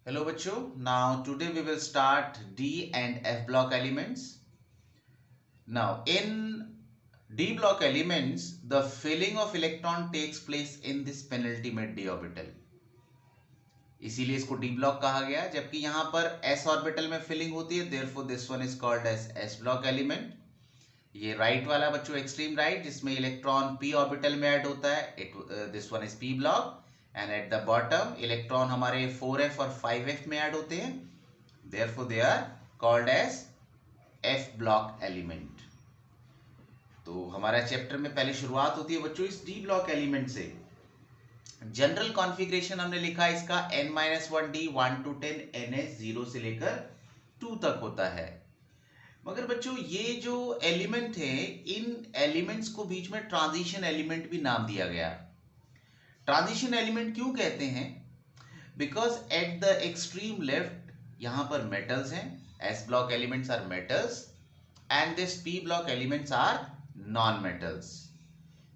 Hello bachcho, now today we will start D and F block elements. Now in D block elements, the filling of electron takes place in this penultimate d orbital. इसीलिए इसको D block कहा गया, जबकि यहाँ पर S orbital में filling होती है, therefore this one is called as S block element. ये राइट वाला बच्चों एक्सट्रीम राइट जिसमें इलेक्ट्रॉन p ऑर्बिटल में ऐड होता है, this one is p block. And at the bottom electron हमारे 4f और 5f में ऐड होते हैं, therefore they are called as f block element. तो हमारा चैप्टर में पहले शुरुआत होती है बच्चों इस d ब्लॉक एलिमेंट से. जनरल कॉन्फ़िगरेशन हमने लिखा इसका n-1d 1 to 10 ns 0 से लेकर 2 तक होता है. मगर बच्चों ये जो एलिमेंट है, इन एलिमेंट्स को बीच में ट्रांजिशन एलिमेंट भी नाम दिया गया. ट्रांजिशन एलिमेंट क्यों कहते हैं? Because at the extreme left यहां पर मेटल्स हैं, S block elements are metals and this P block elements are non metals.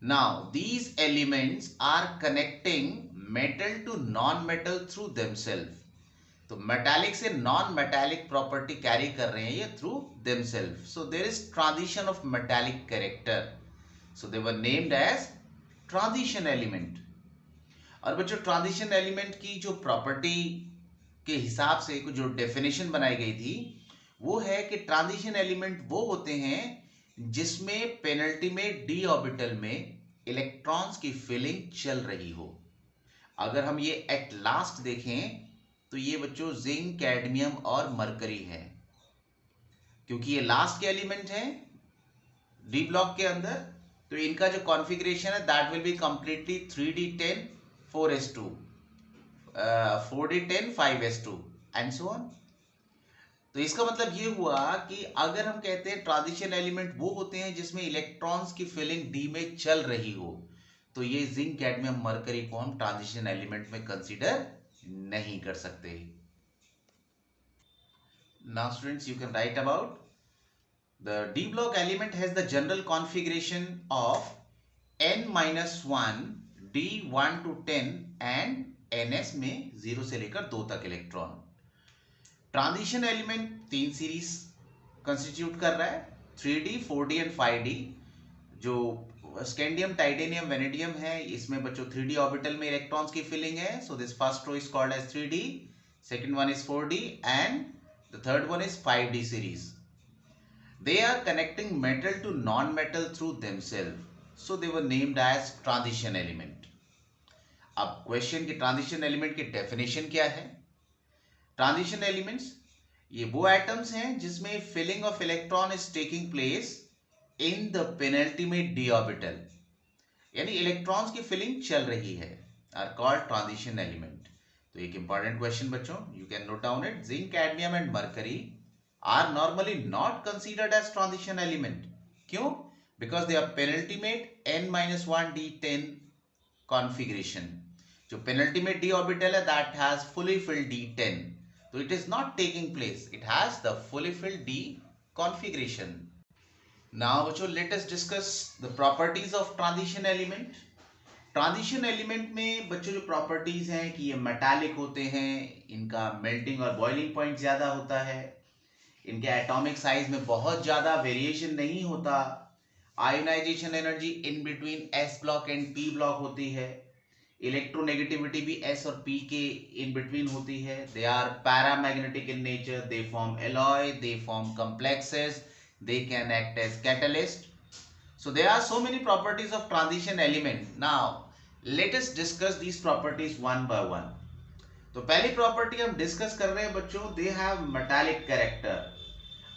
Now these elements are connecting metal to non metal through themself. तो metallic से non metallic property carry कर रहे हैं ये through themself. So there is transition of metallic character, so they were named as transition element. और बच्चों transition element की जो प्रॉपर्टी के हिसाब से जो डेफिनेशन बनाई गई थी वो है कि ट्रांजिशन एलिमेंट वो होते हैं जिसमें पेनल्टीमेट डी ऑर्बिटल में इलेक्ट्रॉन्स की फिलिंग चल रही हो. अगर हम ये एट लास्ट देखें तो ये बच्चों जिंक, कैडमियम और मरकरी है, क्योंकि ये लास्ट के एलिमेंट हैं डी ब्लॉक के अंदर. तो इनका जो कॉन्फ़िगरेशन है that will be completely 3d10 4s2, 4d10 5s2 and so on. तो इसका मतलब ये हुआ कि अगर हम कहते हैं ट्रांजिशन एलिमेंट वो होते हैं जिसमें इलेक्ट्रॉन्स की फिलिंग डी में चल रही हो, तो ये जिंक, कैडमियम, मरकरी को हम ट्रांजिशन एलिमेंट में कंसीडर नहीं कर सकते. Now students, you can write about the D block element has the general configuration of n-1 d 1 to 10 and ns में 0 से लेकर 2 तक electron. Transition element 3 series constitute कर रहा है, 3d 4d एंड 5d. जो स्कैंडियम, टाइटेनियम, वेनेडियम है इसमें बच्चों 3d ऑर्बिटल में इलेक्ट्रॉन्स की फिलिंग है, so this first row is called as 3d, second one is 4d and the third one is 5d series. They are connecting metal to non-metal through themselves, so they were named as transition element. अब question कि transition element की definition क्या है. Transition elements ये वो atoms हैं जिसमें filling of electron is taking place in the penultimate D orbital, यानी इलेक्ट्रॉन्स की फिलिंग चल रही है, आर कॉल्ड ट्रांजिशन एलिमेंट. तो एक इंपॉर्टेंट क्वेश्चन बच्चों, you can note down it. Zinc, cadmium and mercury are normally not considered as transition element. क्यों? Because they are penultimate n-1 d10 configuration. जो penultimate D orbital है that has fully filled d10, तो it is not taking place, it has the fully filled d configuration. Now बच्चों let us discuss the properties of transition element. Transition element में बच्चों जो properties हैं कि ये metallic होते हैं, इनका मेल्टिंग और बॉइलिंग पॉइंट ज़्यादा होता है, इनके एटॉमिक साइज में बहुत ज़्यादा वेरिएशन नहीं होता, ionisation energy in between S block and P block होती है, इलेक्ट्रोनेगेटिविटी भी एस और पी के इन बिटवीन होती है, they are paramagnetic in nature, they form alloy, they form complexes, they can act as catalyst. So there are so many properties of transition element. Now let us discuss these properties one by one. तो पहली property हम discuss कर रहे हैं बच्चों, they have metallic character.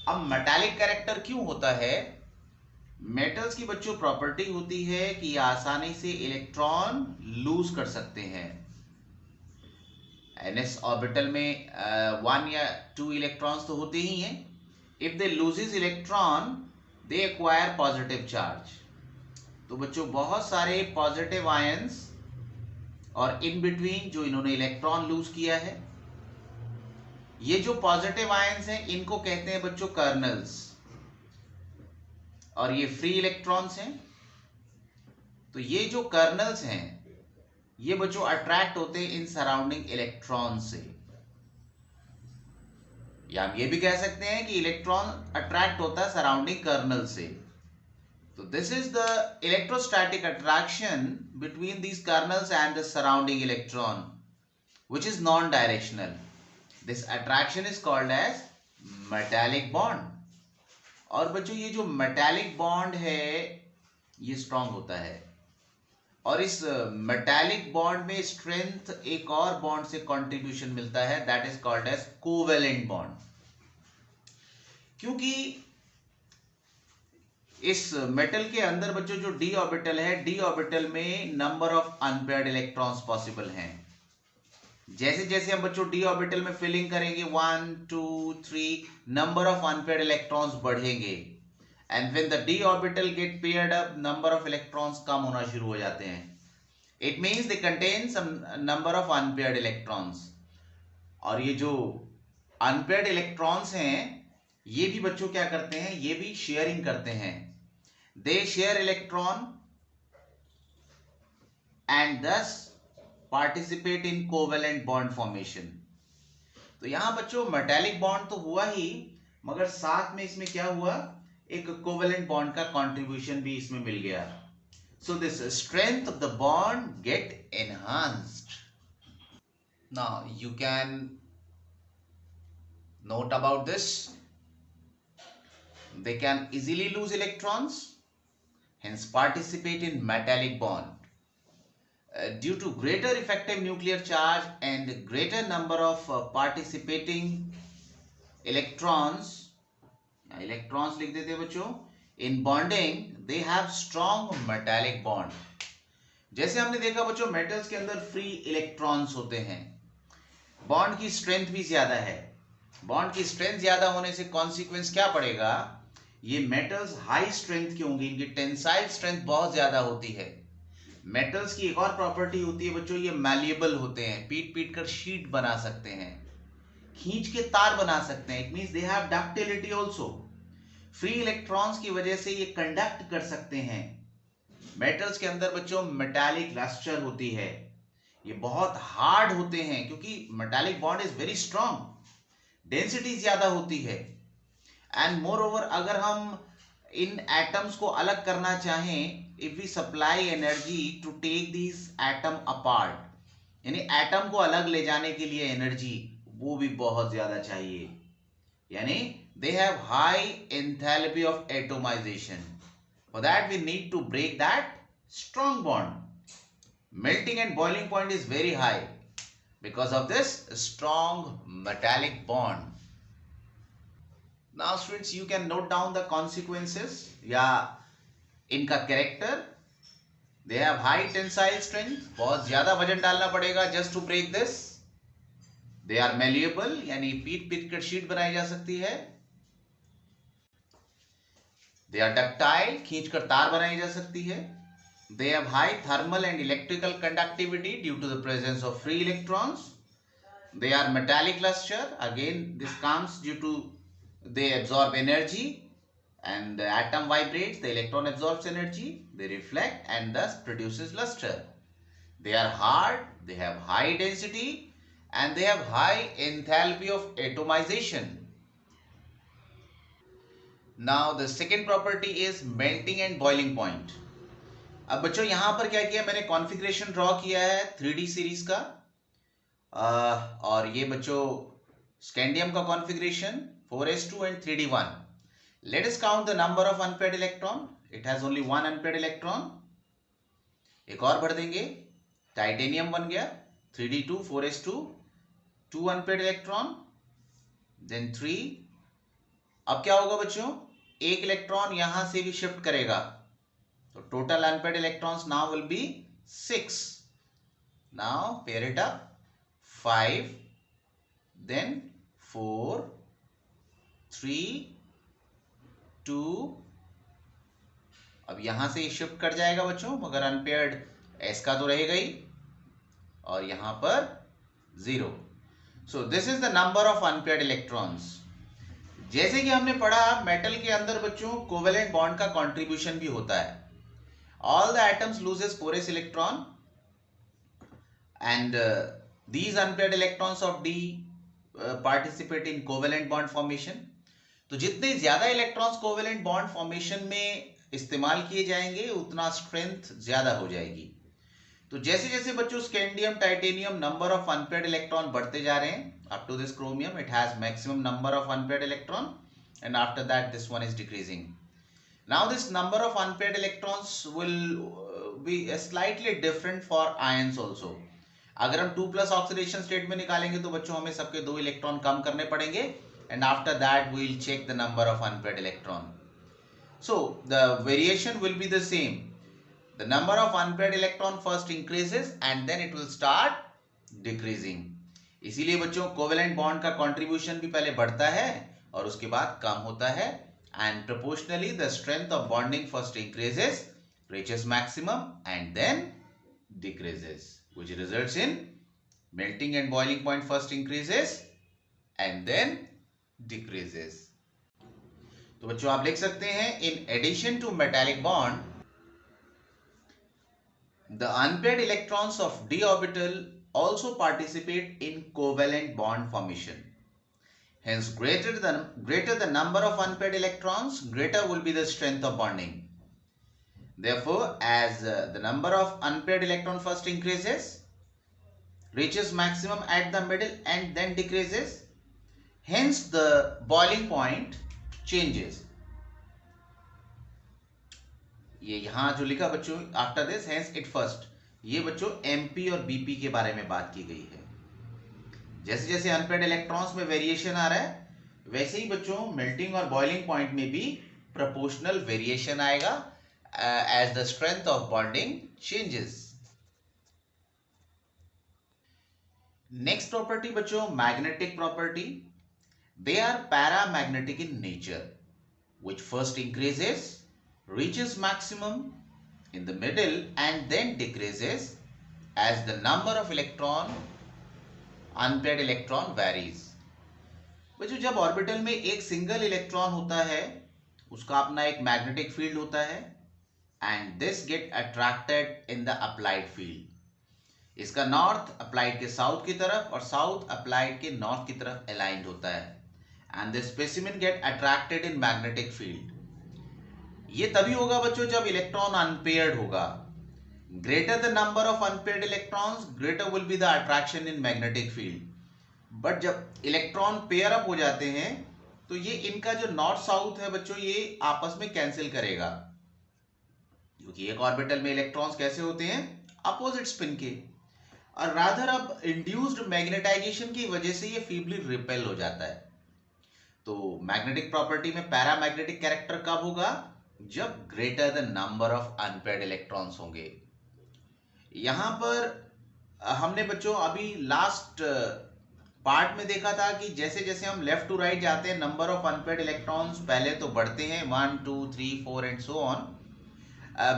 अब metallic character क्यों होता है? मेटल्स की बच्चों प्रॉपर्टी होती है कि आसानी से इलेक्ट्रॉन लूज कर सकते हैं. ns ऑर्बिटल में 1 या 2 इलेक्ट्रॉन्स तो होते ही हैं. If they loses electron they acquire positive charge. तो बच्चों बहुत सारे पॉजिटिव आयंस और इन बिटवीन जो इन्होंने इलेक्ट्रॉन लूज किया है, ये जो पॉजिटिव आयंस हैं इनको कहते हैं बच्चों कर्नल्स, और ये फ्री इलेक्ट्रॉन्स हैं. तो ये जो कर्नल्स हैं ये बच्चों अट्रैक्ट होते हैं इन सराउंडिंग इलेक्ट्रॉन से. या हम ये भी कह सकते हैं कि इलेक्ट्रॉन अट्रैक्ट होता है सराउंडिंग कर्नल से। तो this is the electrostatic attraction between these colonel's and the surrounding electron which is non-directional. This attraction is called as metallic bond. और बच्चों ये जो metallic bond है ये strong होता है, और इस metallic bond में strength एक और bond से contribution मिलता है, that is called as covalent bond. क्योंकि इस मेटल के अंदर बच्चों जो d ऑर्बिटल है, d ऑर्बिटल में number of unpaired electrons possible हैं। जैसे जैसे हम बच्चों डी ऑर्बिटल में फिलिंग करेंगे 1 2 3 नंबर ऑफ अनपेयर्ड इलेक्ट्रॉन्स बढ़ेंगे, and when the D orbital get paired up number of electrons कम होना शुरू हो जाते हैं। It means they contain some number of unpaired electrons. और ये जो अनपेयर्ड इलेक्ट्रॉन्स हैं ये भी बच्चों क्या करते हैं, ये भी शेयरिंग करते हैं। दे शेयर इलेक्ट्रॉन एंड दस participate in covalent bond formation. तो यहां बच्चों मेटालिक बॉन्ड तो हुआ ही, मगर साथ में इसमें क्या हुआ, एक कोवेलेंट बॉन्ड का कंट्रीब्यूशन भी इसमें मिल गया। So this strength of the bond get enhanced. Now you can note about this, they can easily lose electrons, hence participate in metallic bond. Due to greater effective nuclear charge and greater number of participating electrons लिख देते हैं बच्चों, in bonding they have strong metallic bond. जैसे हमने देखा बच्चों metals के अंदर फ्री इलेक्ट्रॉन्स होते हैं, बॉन्ड की स्ट्रेंथ भी ज्यादा है। बॉन्ड की स्ट्रेंथ ज्यादा होने से कॉन्सिक्वेंस क्या पड़ेगा, ये मेटल्स हाई स्ट्रेंथ के होंगे, इनकी टेंसाइल स्ट्रेंथ बहुत ज्यादा होती है। मेटल्स की एक और प्रॉपर्टी होती है बच्चों, ये मैलिएबल होते हैं, पीट पीट कर शीट बना सकते हैं, खींच के तार बना सकते हैं। It means they have ductility also. Free electrons की वजह से ये कंडक्ट कर सकते हैं। मेटल्स के अंदर बच्चों मेटालिक लस्टर होती है, ये बहुत हार्ड होते हैं क्योंकि metallic bond is very strong, density ज्यादा होती है। एंड मोर ओवर अगर हम इन एटम्स को अलग करना चाहें, if we supply energy to take this atom apart, यानी एटम को अलग ले जाने के लिए एनर्जी वो भी बहुत ज्यादा चाहिए, यानी they have high enthalpy of atomisation. For that we need to break that strong bond. Melting and boiling point is very high because of this strong metallic bond. Now students, you can note down the consequences या इनका character. They have high tensile strength, बहुत ज्यादा वजन डालना पड़ेगा just to break this. They are malleable, यानी पीट पीट कर शीट बनाई जा सकती है। They are ductile, खींच कर तार बनाई जा सकती है। They have high thermal and electrical conductivity due to the presence of free electrons. They are metallic luster, again this comes due to they absorb energy and the atom vibrates, the electron absorbs energy, they reflect and thus produces luster. They are hard, they have high density and they have high enthalpy of atomization. Now the second property is melting and boiling point. अब बच्चों यहां पर क्या किया, मैंने configuration draw किया है 3D series का, और ये बच्चों स्कैंडियम का configuration 4s2 and 3d1. Let us count the number of unpaired electron. It has only one unpaired electron. एक और भर देंगे, टाइटेनियम बन गया 3d2 4s2, 2 unpaired electron, then 3. अब क्या होगा बच्चों, एक इलेक्ट्रॉन यहां से भी शिफ्ट करेगा, तो total unpaired electrons now will be 6. Now pair it up, 5, then 4, 3, 2. अब यहां से शिफ्ट कर जाएगा बच्चों, मगर अनपेयर्ड एस का तो रहेगा ही, और यहां पर 0. So this is the number of unpaired electrons. जैसे कि हमने पढ़ा मेटल के अंदर बच्चों कोवेलेंट बॉन्ड का कंट्रीब्यूशन भी होता है। All the atoms loses 4s electron and these unpaired electrons of D participate in covalent bond formation. तो जितने ज्यादा इलेक्ट्रॉन्स कोवेलेंट बॉन्ड फॉर्मेशन में इस्तेमाल किए जाएंगे उतना स्ट्रेंथ ज्यादा हो जाएगी. तो जैसे जैसे बच्चों scandium titanium number of unpaired electron बढ़ते जा रहे हैं, up to this chromium it has maximum number of unpaired electron and after that this one is decreasing. Now this number of unpaired electrons will be slightly different for ions also. अगर हम 2+ oxidation state में निकालेंगे तो बच्चों हमें सबके 2 electron कम करने पड़ेंगे and after that we will check the number of unpaired electron. So the variation will be the same. The number of unpaired electron first increases and then it will start decreasing. इसीलिए बच्चों covalent bond का contribution भी पहले बढ़ता है और उसके बाद कम होता है and proportionally the strength of bonding first increases, reaches maximum and then decreases, which results in melting and boiling point first increases and then decreases. तो बच्चों आप लिख सकते हैं in addition to metallic bond the unpaired electrons of d orbital also participate in covalent bond formation. Hence, greater the number of unpaired electrons, greater will be the strength of bonding. Therefore, as the number of unpaired electron first increases, reaches maximum at the middle and then decreases, hence the boiling point changes. ये यहाँ जो लिखा बच्चों after this hence it first, ये बच्चों MP और BP के बारे में बात की गई है. जैसे जैसे अनपेयर्ड इलेक्ट्रॉन्स में वेरिएशन आ रहा है वैसे ही बच्चों मेल्टिंग और बॉइलिंग पॉइंट में भी प्रोपोर्शनल वेरिएशन आएगा as the strength of bonding changes. Next property बच्चों magnetic property. They are paramagnetic in nature which first increases, reaches maximum in the middle and then decreases as the number of electron unpaired electron varies. बच्चों जब orbital में एक single electron होता है उसका अपना एक मैग्नेटिक फील्ड होता है and this get attracted in the applied field. इसका नॉर्थ अप्लाइड के साउथ की तरफ और साउथ अप्लाइड के नॉर्थ की तरफ अलाइंड होता है and the specimen get attracted in magnetic field. ये तभी होगा बच्चों जब इलेक्ट्रॉन अनपेयर्ड होगा. Greater the number of unpaired electrons, greater will be the attraction in magnetic field. But जब इलेक्ट्रॉन पेयर अप हो जाते हैं तो ये इनका जो नॉर्थ साउथ है बच्चों ये आपस में कैंसिल करेगा, क्योंकि एक ऑर्बिटल में इलेक्ट्रॉन्स कैसे होते हैं अपोजिट स्पिन के, और रादर अब इंड्यूस्ड मैग्नेटाइजेशन की वजह से ये फीबली रिपेल हो जाता है. तो मैग्नेटिक प्रॉपर्टी में पैरामैग्नेटिक कैरेक्टर कब होगा? जब greater the number of unpaired electrons होंगे. यहां पर हमने बच्चों अभी लास्ट पार्ट में देखा था कि जैसे जैसे हम लेफ्ट टू राइट जाते हैं नंबर ऑफ अनपेयर्ड इलेक्ट्रॉन्स पहले तो बढ़ते हैं 1 2 3 4 एंड सो ऑन,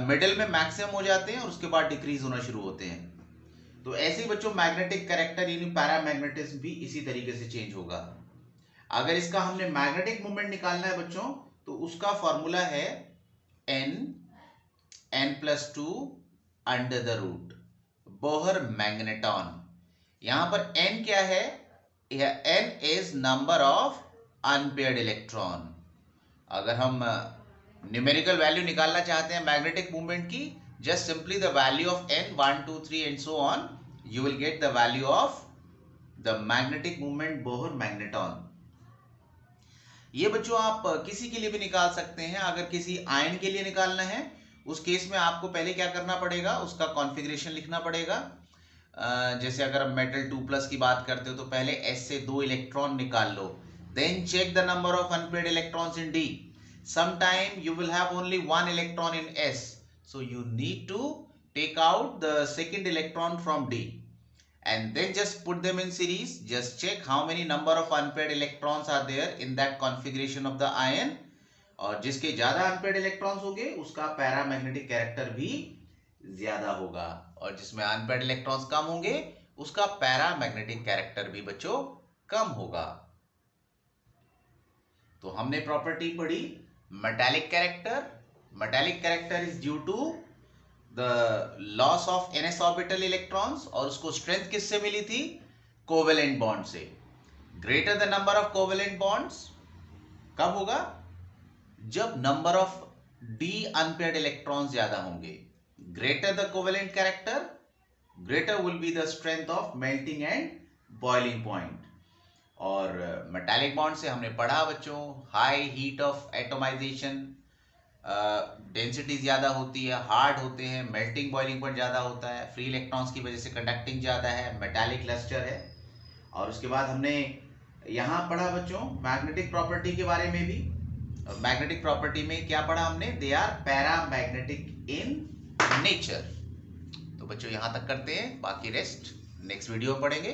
मिडिल में मैक्सिमम हो जाते हैं और उसके बाद डिक्रीज होना शुरू होते हैं. तो ऐसे ही बच्चों मैग्नेटिक कैरेक्टर यानी पैरामैग्नेटिज्म भी इसी तरीके से चेंज होगा. अगर इसका हमने मैग्नेटिक मोमेंट निकालना है बच्चों तो उसका फॉर्मूला है n+2 under the root Bohr magneton. यहां पर n क्या है? n is number of unpaired electron. अगर हम न्यूमेरिकल वैल्यू निकालना चाहते हैं मैग्नेटिक मूवमेंट की, just simply the value of n 1 2 3 and so on, you will get the value of the magnetic moment Bohr magneton. ये बच्चों आप किसी के लिए भी निकाल सकते हैं. अगर किसी आयन के लिए निकालना है उस केस में आपको पहले क्या करना पड़ेगा, उसका कॉन्फ़िगरेशन लिखना पड़ेगा. जैसे अगर आप मेटल 2+ की बात करते हो तो पहले S से 2 इलेक्ट्रॉन निकाल लो, then check the number of unpaired electrons in D. Sometime you will have only 1 electron in S. So you need to take out the second electron from D and then just put them in series. Just check how many number of unpaired electrons are there in that configuration of the ion. और जिसके ज्यादा unpaired electrons होंगे उसका paramagnetic character भी ज्यादा होगा, और जिसमें unpaired electrons कम होंगे उसका पैरामैग्नेटिक कैरेक्टर भी बच्चों कम होगा. तो हमने प्रॉपर्टी पढ़ी metallic character. Metallic character is due to the loss of ns orbital electrons, और उसको strength किससे मिली थी? कोवेलेंट बॉन्ड से. Greater the number of covalent bonds कब होगा? जब number of D unpaired electrons ज्यादा होंगे. Greater the covalent character, greater will be the strength of melting and boiling point. और मेटालिक बॉन्ड से हमने पढ़ा बच्चों, high heat of atomization, density ज़्यादा होती है, हार्ड होते हैं, मेल्टिंग बॉइलिंग पॉइंट ज़्यादा होता है, फ्री इलेक्ट्रॉन्स की वजह से कंडक्टिंग ज़्यादा है, मेटालिक लस्टर है. और उसके बाद हमने यहाँ पढ़ा बच्चों मैग्नेटिक प्रॉपर्टी के बारे में भी. मैग्नेटिक प्रॉपर्टी में क्या पढ़ा हमने? They are paramagnetic in nature. तो बच्चों यहाँ तक करते हैं, बाकी रेस्ट नेक्स्ट वीडियो में पढ़ेंगे.